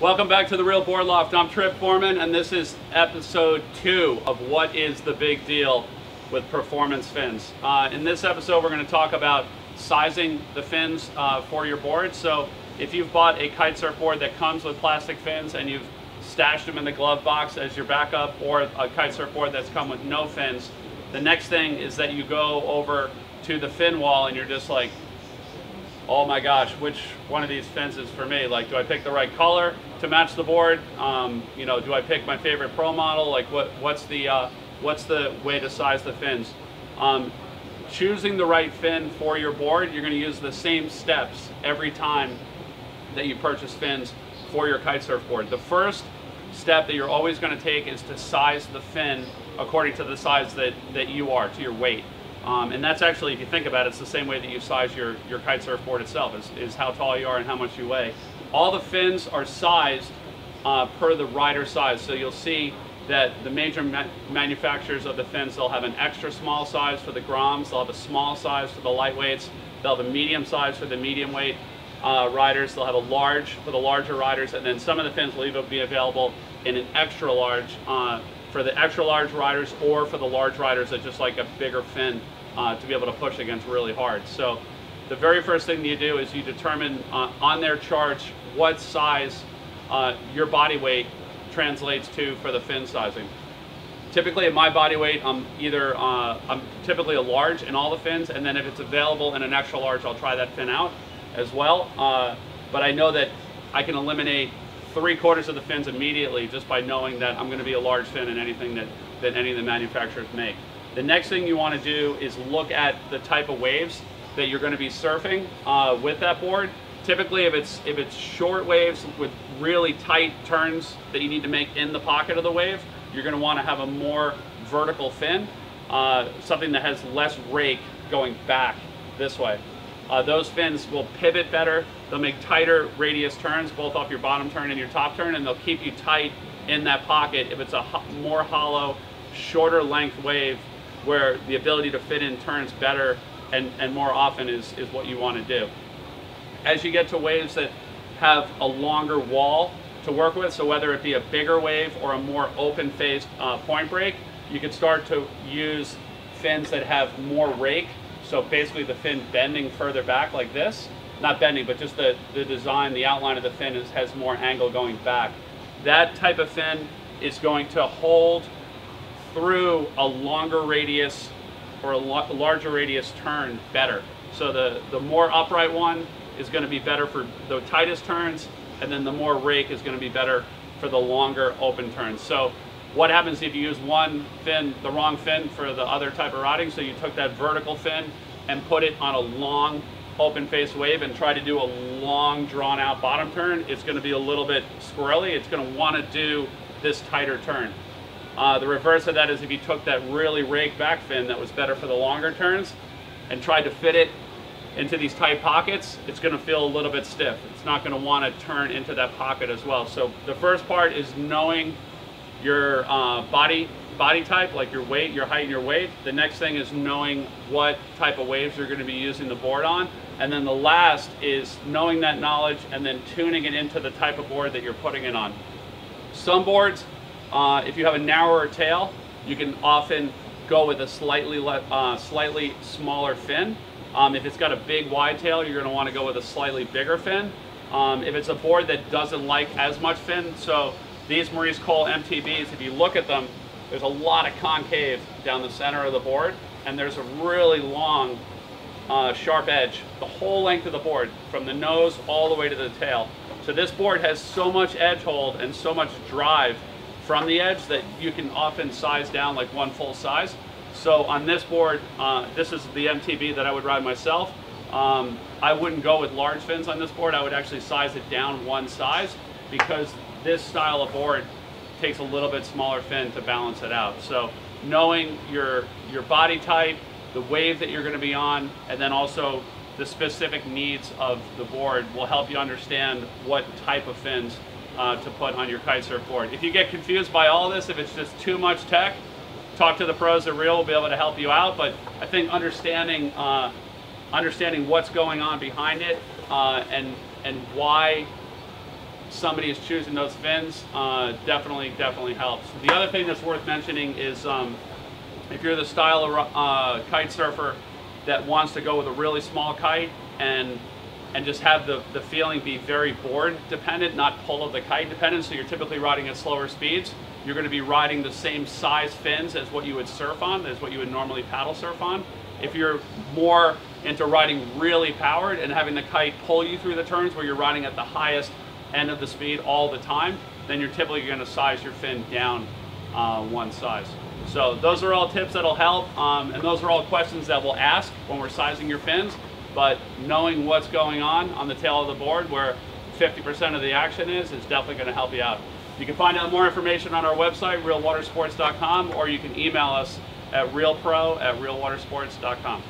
Welcome back to the Real Board Loft. I'm Forman, and this is episode 2 of what is the big deal with performance fins. In this episode, we're going to talk about sizing the fins for your board. So if you've bought a kitesurf board that comes with plastic fins and you've stashed them in the glove box as your backup, or a kitesurf board that's come with no fins, the next thing is that you go over to the fin wall and you're just like, oh my gosh, which one of these fins is for me? Like, do I pick the right color to match the board? You know, do I pick my favorite pro model? Like, what's the way to size the fins? Choosing the right fin for your board, you're going to use the same steps every time that you purchase fins for your kitesurf board. The first step that you're always going to take is to size the fin according to the size that you are, to your weight. And that's actually, if you think about it, it's the same way that you size your kitesurf board itself, is how tall you are and how much you weigh. All the fins are sized per the rider size. So you'll see that the major manufacturers of the fins, they'll have an extra small size for the groms, they'll have a small size for the lightweights, they'll have a medium size for the medium weight riders, they'll have a large for the larger riders, and then some of the fins will even be available in an extra large for the extra large riders, or for the large riders that just like a bigger fin to be able to push against really hard. So the very first thing you do is you determine on their charts what size your body weight translates to for the fin sizing. Typically at my body weight, I'm typically a large in all the fins, and then if it's available in an extra large, I'll try that fin out as well. But I know that I can eliminate 3/4 of the fins immediately just by knowing that I'm going to be a large fin in anything that any of the manufacturers make. The next thing you want to do is look at the type of waves that you're going to be surfing with that board. Typically, if it's short waves with really tight turns that you need to make in the pocket of the wave, you're going to want to have a more vertical fin, something that has less rake going back this way. Those fins will pivot better. They'll make tighter radius turns, both off your bottom turn and your top turn, and they'll keep you tight in that pocket if it's a more hollow, shorter length wave where the ability to fit in turns better and more often is what you want to do. As you get to waves that have a longer wall to work with, so whether it be a bigger wave or a more open-faced point break, you can start to use fins that have more rake. So basically the fin bending further back like this. Not bending, but just the design, the outline of the fin has more angle going back. That type of fin is going to hold through a longer radius or a larger radius turn better. So the more upright one is going to be better for the tightest turns, and then the more rake is going to be better for the longer open turns. So what happens if you use one fin, the wrong fin for the other type of riding? So you took that vertical fin and put it on a long open face wave and try to do a long drawn out bottom turn, it's going to be a little bit squirrely. It's going to want to do this tighter turn. The reverse of that is if you took that really rake back fin that was better for the longer turns and tried to fit it into these tight pockets, it's going to feel a little bit stiff. It's not going to want to turn into that pocket as well. So the first part is knowing your body type, like your weight, your height and your weight. The next thing is knowing what type of waves you're going to be using the board on. And then the last is knowing that knowledge and then tuning it into the type of board that you're putting it on. Some boards, if you have a narrower tail, you can often go with a slightly smaller fin. If it's got a big wide tail, you're going to want to go with a slightly bigger fin. If it's a board that doesn't like as much fin, so these Maurice Cole MTBs, if you look at them, there's a lot of concave down the center of the board, and there's a really long, sharp edge, the whole length of the board, from the nose all the way to the tail. So this board has so much edge hold and so much drive from the edge that you can often size down like one full size. So on this board, this is the MTB that I would ride myself. I wouldn't go with large fins on this board. I would actually size it down one size, because this style of board takes a little bit smaller fin to balance it out. So knowing your body type, the wave that you're going to be on, and then also the specific needs of the board will help you understand what type of fins to put on your kitesurf board. If you get confused by all this, if it's just too much tech, talk to the pros at Real. Will be able to help you out. But I think understanding what's going on behind it and why somebody is choosing those fins, definitely helps. The other thing that's worth mentioning is if you're the style of kite surfer that wants to go with a really small kite and just have the feeling be very board dependent, not pull of the kite dependent, so you're typically riding at slower speeds, you're going to be riding the same size fins as what you would surf on, as what you would normally paddle surf on. If you're more into riding really powered and having the kite pull you through the turns where you're riding at the highest end of the speed all the time, then you're typically going to size your fin down one size. So those are all tips that'll help, and those are all questions that we'll ask when we're sizing your fins. But knowing what's going on the tail of the board, where 50% of the action is definitely going to help you out. You can find out more information on our website, realwatersports.com, or you can email us at realpro@realwatersports.com.